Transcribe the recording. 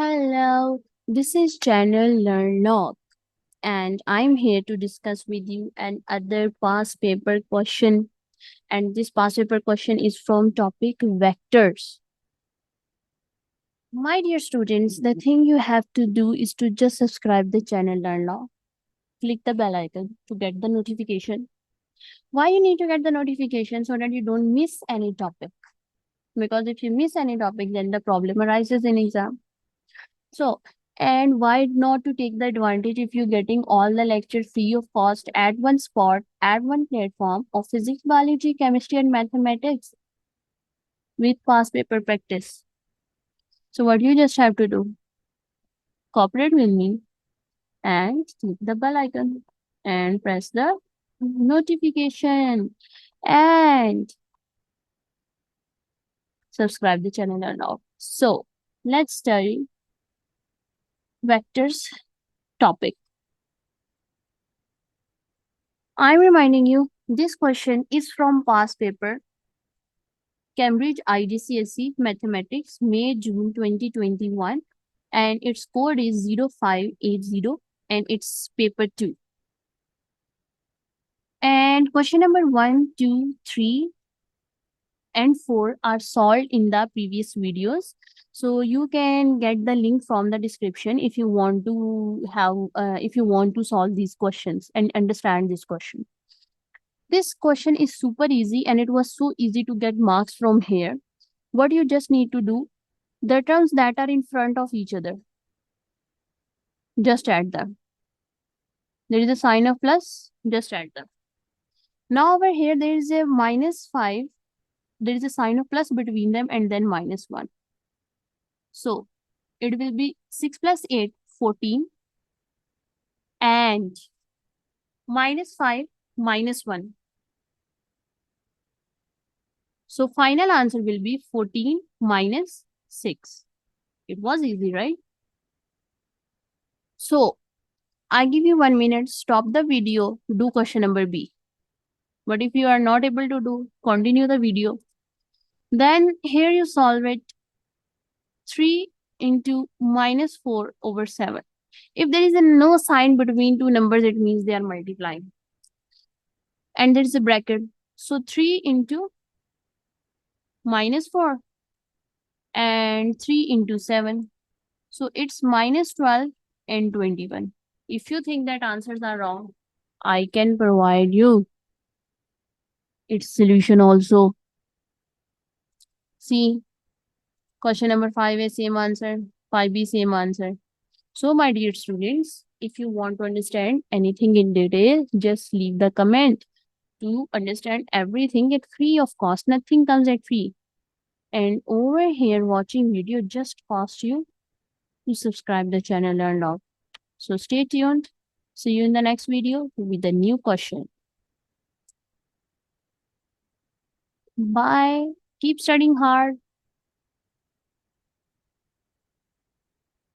Hello, this is channel Learn Log, and I'm here to discuss with you another past paper question. And this past paper question is from topic vectors. My dear students, the thing you have to do is to just subscribe the channel Learn Log. Click the bell icon to get the notification. Why you need to get the notification so that you don't miss any topic? Because if you miss any topic, then the problem arises in exam. So, and why not to take the advantage if you're getting all the lectures free of cost at one spot, at one platform of physics, biology, chemistry, and mathematics with past paper practice. So, what you just have to do, cooperate with me and click the bell icon and press the notification and subscribe the channel now. So, let's study vectors topic. I'm reminding you, this question is from past paper, Cambridge IGCSE Mathematics, May June 2021, and its code is 0580 and it's paper 2. And question number 1, 2, 3, and 4 are solved in the previous videos. So you can get the link from the description if you want to solve these questions and understand this question. This question is super easy and it was so easy to get marks from here. What you just need to do, the terms that are in front of each other, just add them. There is a sign of plus, just add them. Now over here, there is a minus 5. There is a sign of plus between them and then minus 1. So it will be 6 plus 8, 14. And minus 5, minus 1. So final answer will be 14 minus 6. It was easy, right? So I give you 1 minute, stop the video, do question number B. But if you are not able to do, continue the video. Then here you solve it 3 into minus 4 over 7. If there is a no sign between two numbers, it means they are multiplying. And there is a bracket. So 3 into minus 4 and 3 into 7. So it's minus 12 and 21. If you think that answers are wrong, I can provide you its solution also. See, question number 5 is same answer, 5B same answer. So my dear students, if you want to understand anything in detail, just leave the comment. To understand everything at free of cost, nothing comes at free. And over here watching video just cost you to subscribe the channel and all. So stay tuned. See you in the next video with a new question. Bye. Keep studying hard.